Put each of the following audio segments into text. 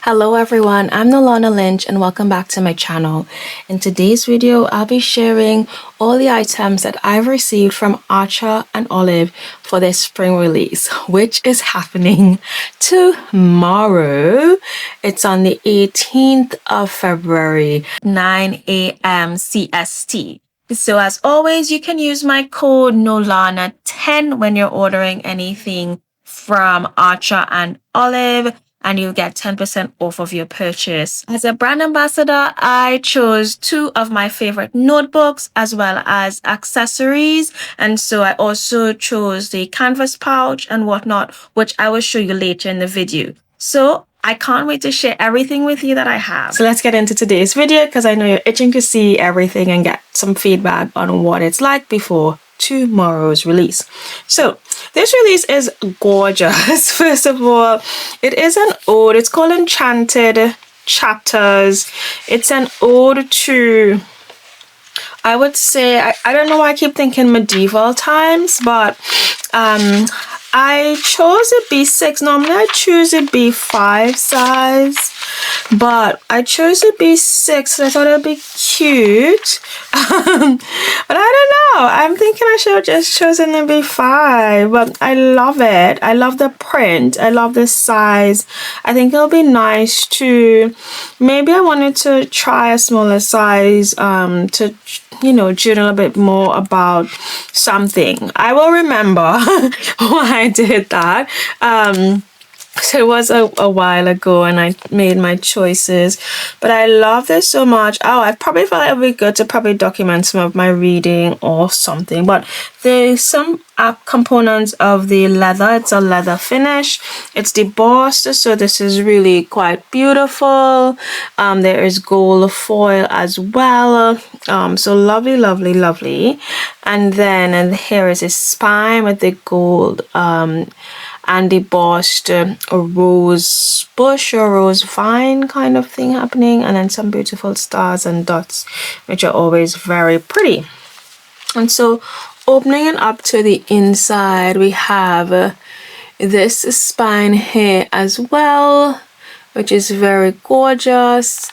Hello everyone, I'm Nolana Lynch and welcome back to my channel. In today's video, I'll be sharing all the items that I've received from Archer and Olive for their spring release, which is happening tomorrow. It's on the 18th of February, 9 a.m. CST. So as always, you can use my code NOLANA10 when you're ordering anything from Archer and Olive, and you'll get 10% off of your purchase. As a brand ambassador, I chose two of my favorite notebooks as well as accessories. And so I also chose the canvas pouch and whatnot, which I will show you later in the video. So I can't wait to share everything with you that I have. So let's get into today's video because I know you're itching to see everything and get some feedback on what it's like before tomorrow's release. So this release is gorgeous. First of all, it is an ode. It's called Enchanted Chapters. It's an ode to, I would say, I don't know why I keep thinking medieval times, but I chose a B6. Normally I choose a B5 size, but I chose a B6 so I thought it would be cute. But I don't know. I'm thinking I should have just chosen a B5, but I love it. I love the print. I love the size. I think it'll be nice to, maybe I wanted to try a smaller size to, you know, journal a bit more about something. I will remember why I did that. So it was a while ago and I made my choices, but I love this so much. Oh, I probably felt it would be good to probably document some of my reading or something, but there's some components of the leather. It's a leather finish. It's debossed, so this is really quite beautiful. There is gold foil as well. So lovely, lovely, lovely. And then here is a spine with the gold and embossed a rose bush or rose vine kind of thing happening, and then some beautiful stars and dots, which are always very pretty. And so opening it up to the inside, we have this spine here as well, which is very gorgeous.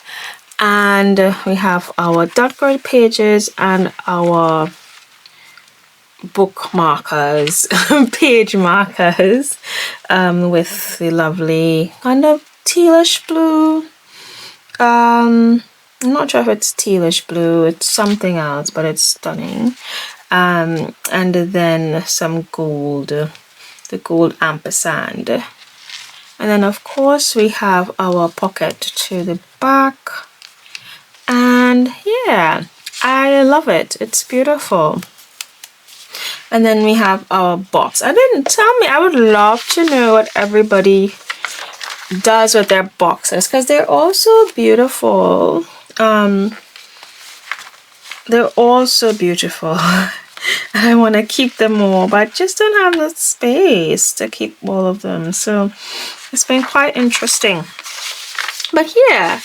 And we have our dot grid pages and our book markers, page markers, with the lovely kind of tealish blue. I'm not sure if it's tealish blue, it's something else, but it's stunning. And then some gold, the gold ampersand. And then of course we have our pocket to the back. And yeah, I love it. It's beautiful. And then we have our box. And then tell me, I would love to know what everybody does with their boxes because they're all so beautiful. They're all so beautiful. I want to keep them all, but I just don't have the space to keep all of them. So it's been quite interesting. But yeah,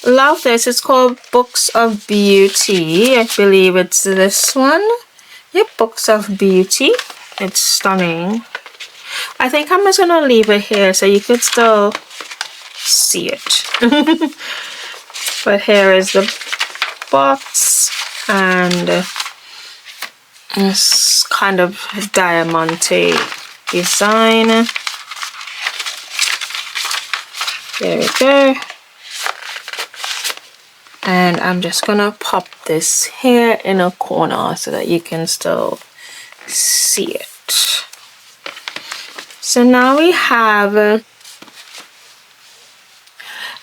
love this. It's called Books of Beauty. I believe it's this one. Yep, Books of Beauty. It's stunning. I think I'm just gonna leave it here so you could still see it. But here is the box and this kind of diamante design. There we go. And I'm just gonna pop this here in a corner so that you can still see it. So now we have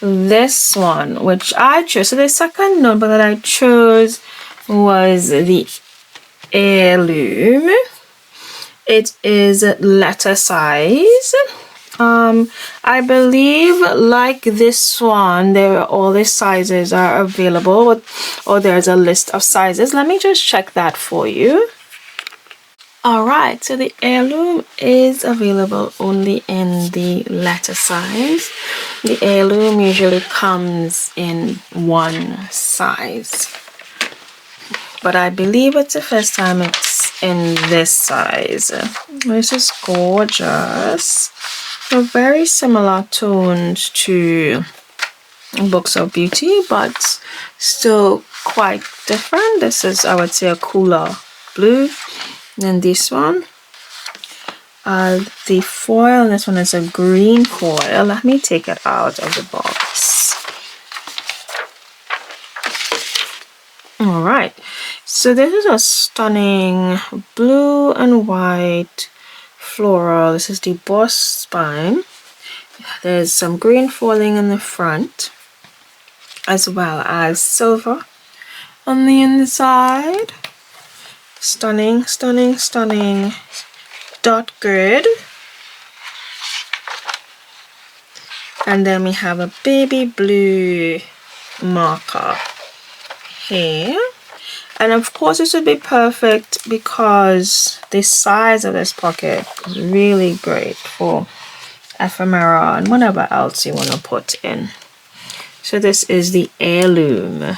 this one, which I chose. So the second notebook that I chose was the Heirloom. It is letter size. I believe like this one, all the sizes are available, or there's a list of sizes. Let me just check that for you. Alright, so the Heirloom is available only in the letter size. The Heirloom usually comes in one size, but I believe it's the first time it's in this size. This is gorgeous. They're very similar tones to Books of Beauty, but still quite different. This is, I would say, a cooler blue than this one. The foil, and this one is a green foil. Let me take it out of the box. All right, so this is a stunning blue and white floral. This is the boss spine. There's some green foiling in the front, as well as silver on the inside. Stunning, stunning, stunning dot grid. And then we have a baby blue marker here. And of course this would be perfect because the size of this pocket is really great for ephemera and whatever else you want to put in. So this is the Heirloom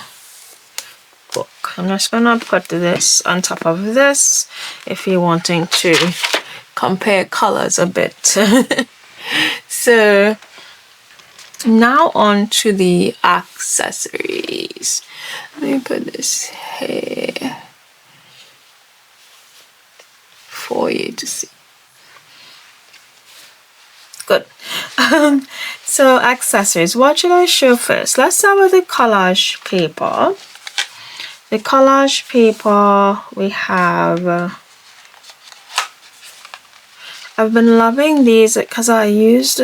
book. I'm just gonna put this on top of this if you're wanting to compare colors a bit. So now on to the accessories. Let me put this here for you to see. Good. So accessories, what should I show first? Let's start with the collage paper. The collage paper we have, I've been loving these because I used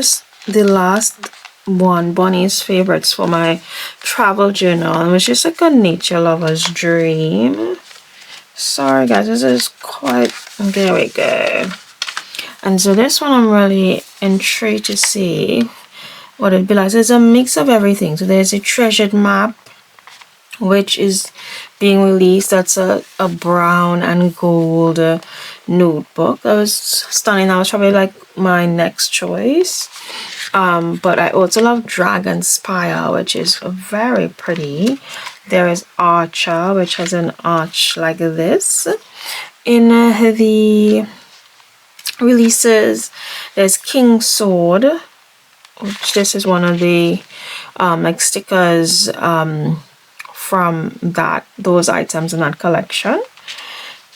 the last one, Bonnie's Favorites, for my travel journal. It was just like a nature lover's dream. Sorry guys, this is quite, there we go. And so this one I'm really intrigued to see what it'd be like. So it's a mix of everything. So there's a treasured map, which is being released. That's a brown and gold notebook. That was stunning. That was probably like my next choice. But I also love Dragon Spire, which is very pretty. There is Archer, which has an arch like this. In the releases, there's King Sword, which this is one of the like stickers from those items in that collection.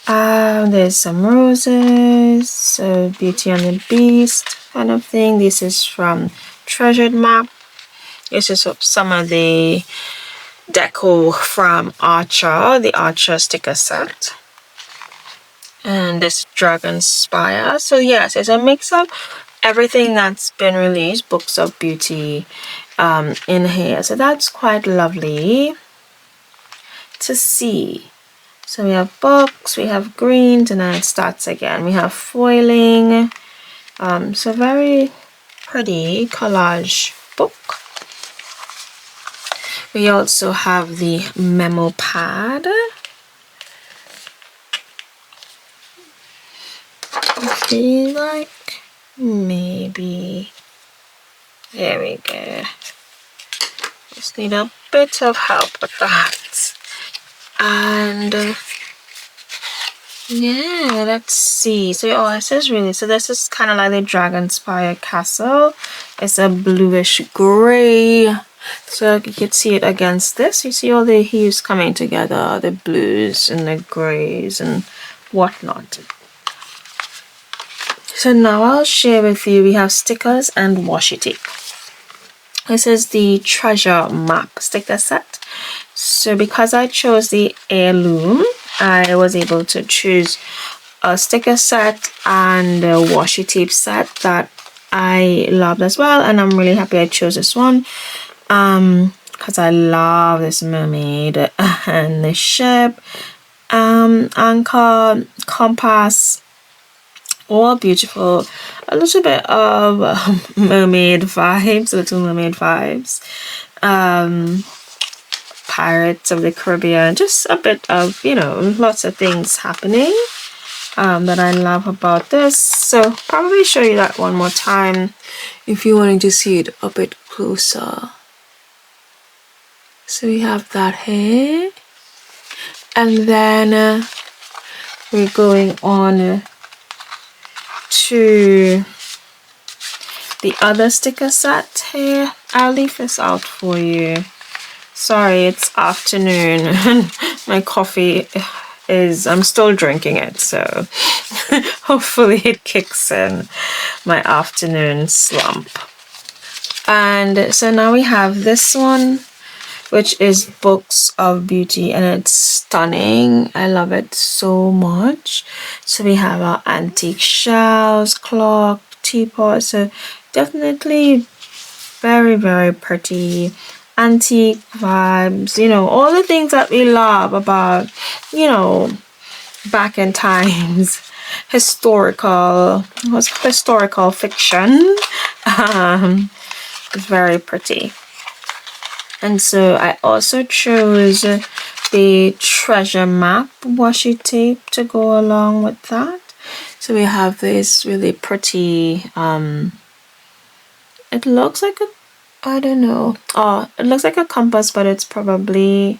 There's some roses, so Beauty and the Beast kind of thing. This is from Treasured Map. This is some of the deco from Archer, the Archer sticker set. And this Dragon Spire. So yes, it's a mix of everything that's been released, Books of Beauty, in here. So that's quite lovely to see. So we have books, we have greens, and then it starts again. We have foiling. So very pretty collage book. We also have the memo pad. Okay, like maybe there we go. Just need a bit of help with that. And yeah, let's see. So this is really, so this is kind of like the Dragon Spire castle. It's a bluish gray. So you can see it against this. You see all the hues coming together, the blues and the grays and whatnot. So now I'll share with you, we have stickers and washi tape. This is the treasure map sticker set. So because I chose the Heirloom, I was able to choose a sticker set and a washi tape set that I loved as well. And I'm really happy I chose this one. Because I love this mermaid and the ship, anchor, compass, all beautiful. A little bit of mermaid vibes, Little Mermaid vibes. Pirates of the Caribbean, just a bit of, you know, lots of things happening that I love about this. So probably show you that one more time if you're wanting to see it a bit closer. So we have that here, and then we're going on to the other sticker set here. I'll leave this out for you. Sorry, it's afternoon and my coffee is, I'm still drinking it, so hopefully it kicks in my afternoon slump. And so now we have this one, which is Books of Beauty, and it's stunning. I love it so much. So we have our antique shelves, clock, teapot. So definitely very, very pretty. Antique vibes, you know, all the things that we love about, you know, back in times. Historical fiction. It's very pretty. And so I also chose the treasure map washi tape to go along with that. So we have this really pretty, it looks like a, I don't know. Oh, it looks like a compass, but it probably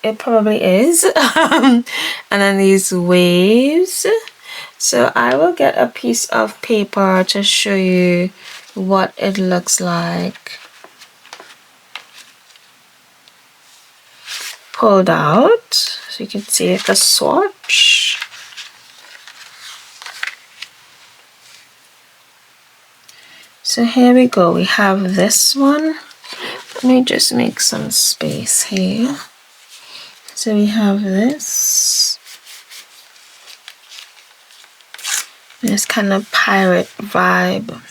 is. And then these waves. So I will get a piece of paper to show you what it looks like pulled out, so you can see the swatch. So here we go, we have this one. Let me just make some space here. So we have this kind of pirate vibe.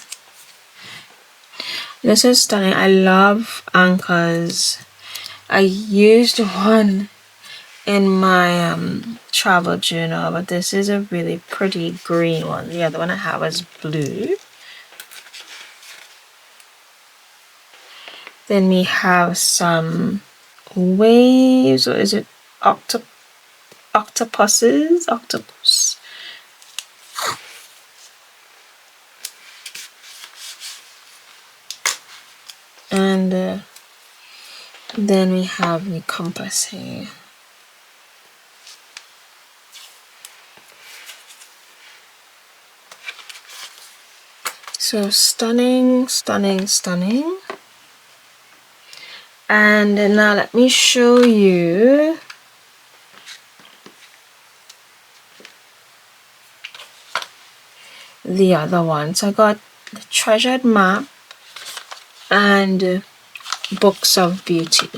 This is stunning. I love anchors. I used one in my travel journal, but this is a really pretty green one. The other one I have is blue. Then we have some waves, or is it octopuses? Octopus. And then we have the compass here. So stunning, stunning, stunning. And now let me show you the other one. So I got the treasured map and Books of Beauty.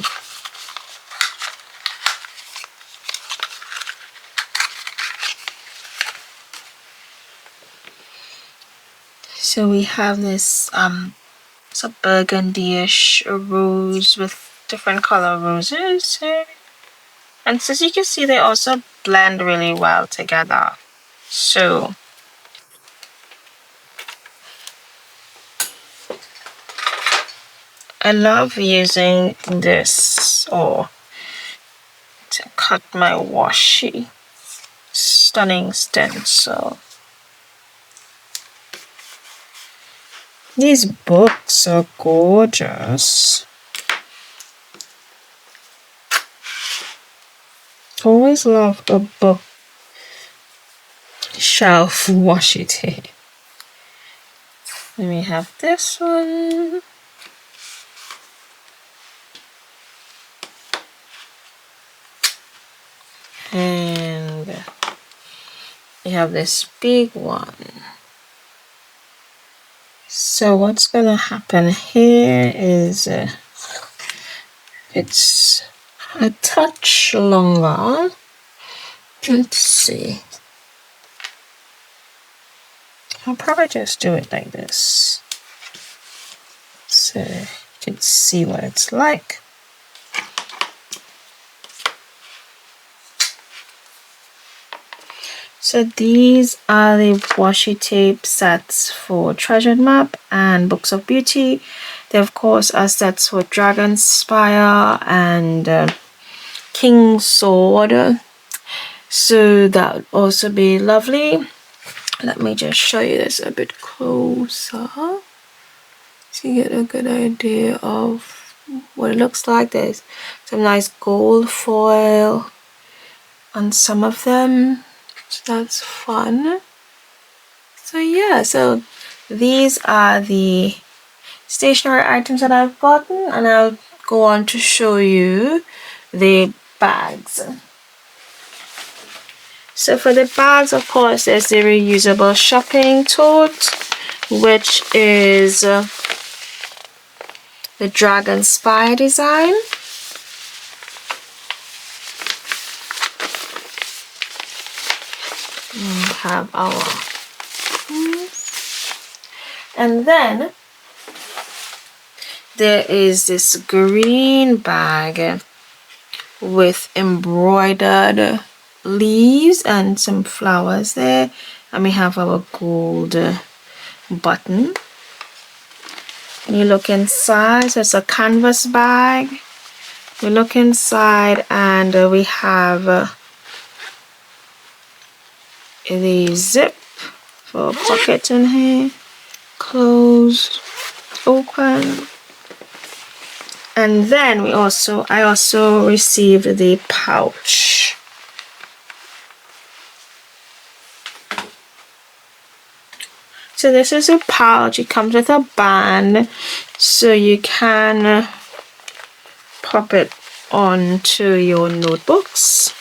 So we have this it's a burgundy-ish rose with different color roses here. And so as you can see, they also blend really well together. So I love using this to cut my washi. Stunning stencil. These books are gorgeous. Always love a book shelf washi tape. Then we have this one. And we have this big one. So what's gonna happen here is it's a touch longer. Let's see. I'll probably just do it like this, so you can see what it's like. So these are the washi tape sets for Treasured Map and Books of Beauty. They of course are sets for Dragon Spire and King's Sword. So that would also be lovely. Let me just show you this a bit closer to get a good idea of what it looks like. There's some nice gold foil on some of them. So that's fun. So yeah, so these are the stationery items that I've gotten, and I'll go on to show you the bags. So for the bags, of course, there's the reusable shopping tote, which is the dragon spire design. We have our, and then there is this green bag with embroidered leaves and some flowers there, and we have our gold button. And you look inside, so it's a canvas bag. We look inside and we have the zip for pocket in here, closed, open. And then I also received the pouch. So this is a pouch. It comes with a band, so you can pop it onto your notebooks.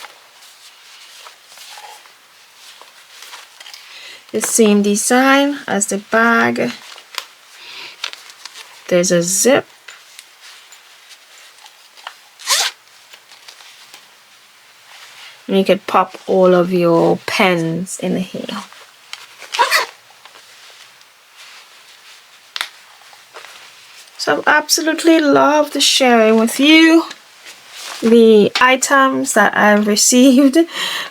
The same design as the bag. There's a zip. And you could pop all of your pens in here. So I absolutely love the sharing with you the items that I've received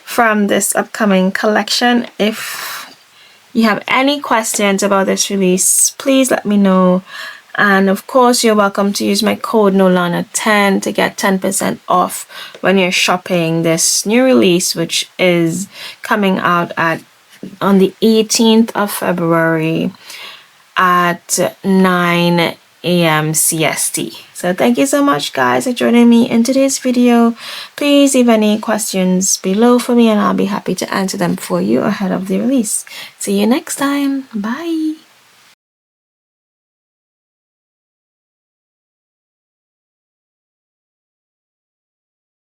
from this upcoming collection. If you have any questions about this release, please let me know. And of course, you're welcome to use my code NOLANA10 to get 10% off when you're shopping this new release, which is coming out on the 18th of February at 9 a.m. CST. So thank you so much, guys, for joining me in today's video. Please leave any questions below for me and I'll be happy to answer them for you ahead of the release. See you next time. Bye.